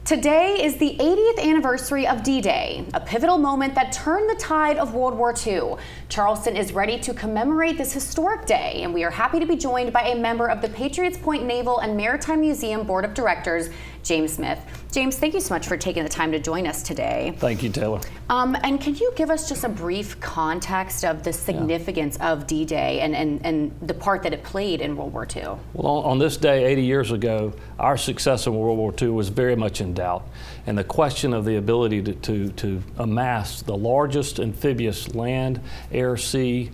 Today is the 80th anniversary of D-Day, a pivotal moment that turned the tide of World War II. Charleston is ready to commemorate this historic day, and we are happy to be joined by a member of the Patriots Naval and Maritime Museum Board of Directors, James Smith. James, thank you so much for taking the time to join us today. Thank you, Taylor. And can you give us just a brief context of the significance of D-Day and the part that it played in World War II? Well, on this day 80 years ago, our success in World War II was very much in doubt. And the question of the ability to amass the largest amphibious land, air, sea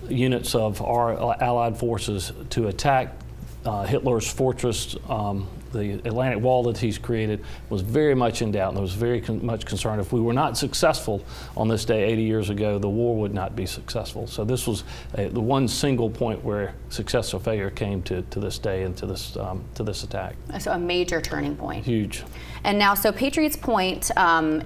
units of our Allied forces to attack Hitler's fortress, the Atlantic Wall that he's created, was very much in doubt, and there was very much concern if we were not successful on this day 80 years ago, the war would not be successful. So this was the one single point where success or failure came to this day and to this attack. So a major turning point. Huge. And now, so Patriots Point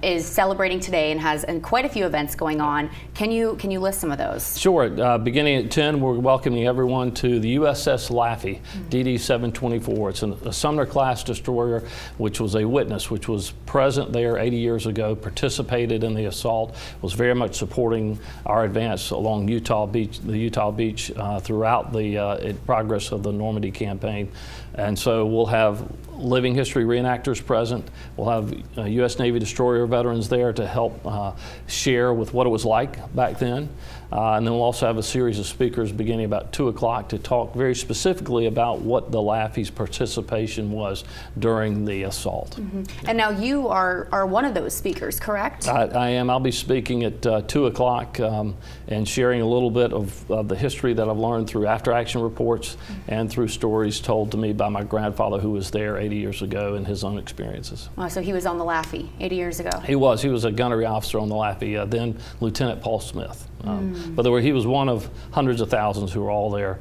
is celebrating today and has quite a few events going on. Can you list some of those? Sure. Beginning at 10, we're welcoming everyone to the U.S.S. Laffey, DD 724. It's a Sumner class destroyer, which was a witness, which was present there 80 years ago, participated in the assault, was very much supporting our advance along the Utah Beach throughout the progress of the Normandy campaign. And so we'll have living history reenactors present. We'll have U.S. Navy destroyer veterans there to help share with what it was like back then. And then we'll also have a series of speakers beginning about 2 o'clock to talk very specifically about what the Laffey's participation was during the assault. And now you are one of those speakers, correct? I am. I'll be speaking at 2 o'clock and sharing a little bit of the history that I've learned through after-action reports and through stories told to me by my grandfather, who was there 80 years ago, and his own experiences. Oh, so he was on the Laffey 80 years ago? He was. He was a gunnery officer on the Laffey, then Lieutenant Paul Smith. But he was one of hundreds of thousands who were all there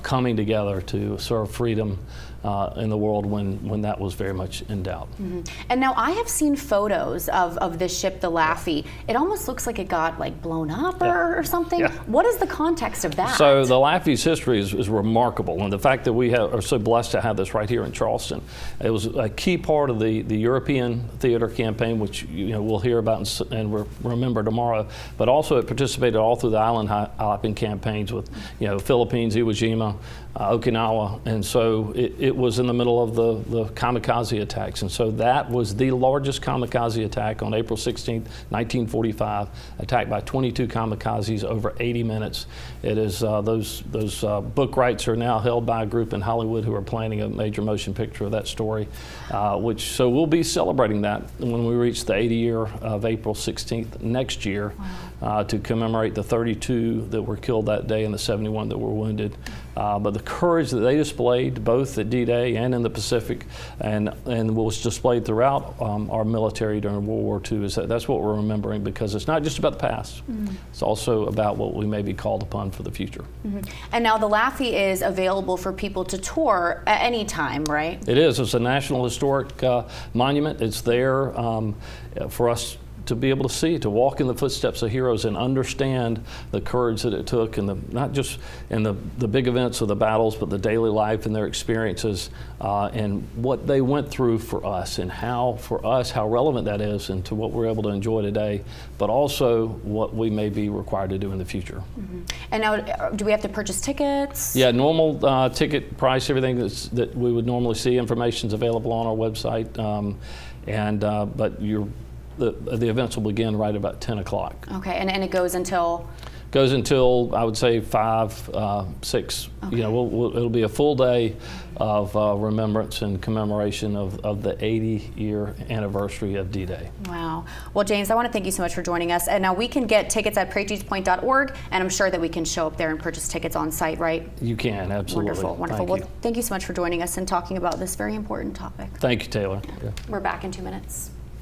coming together to serve freedom in the world when that was very much in doubt. And now I have seen photos of this ship, the Laffey. It almost looks like it got blown up or something. What is the context of that? So the Laffey's history is remarkable, and the fact that we are so blessed to have this right here in Charleston. It was a key part of the European theater campaign, which we'll hear about and remember tomorrow, but also it participated all through the island hopping campaigns with Philippines, Iwo Jima, Okinawa, and so it was in the middle of the kamikaze attacks, and so that was the largest kamikaze attack on April 16th, 1945, attacked by 22 kamikazes over 80 minutes. It is those book rights are now held by a group in Hollywood who are planning a major motion picture of that story, so we'll be celebrating that when we reach the 80 year of April 16th next year. To commemorate the 32 that were killed that day and the 71 that were wounded. But the courage that they displayed both at D-Day and in the Pacific and was displayed throughout our military during World War II, that's what we're remembering, because it's not just about the past, it's also about what we may be called upon for the future. And now the Laffey is available for people to tour at any time, right? It is. It's a National Historic Monument. It's there for us to be able to see, to walk in the footsteps of heroes and understand the courage that it took, and not just in the big events of the battles, but the daily life and their experiences and what they went through for us, and how relevant that is and to what we're able to enjoy today, but also what we may be required to do in the future. And now, do we have to purchase tickets? Yeah, normal ticket price, everything that we would normally see. Information's available on our website, but the events will begin right about 10 o'clock. Okay, and it goes until? Goes until, I would say, 5, 6. Okay. It'll be a full day of remembrance and commemoration of the 80-year anniversary of D-Day. Wow. Well, James, I want to thank you so much for joining us. And now we can get tickets at patriotspoint.org, and I'm sure that we can show up there and purchase tickets on site, right? You can, absolutely. Wonderful, wonderful. Thank you so much for joining us and talking about this very important topic. Thank you, Taylor. We're back in 2 minutes.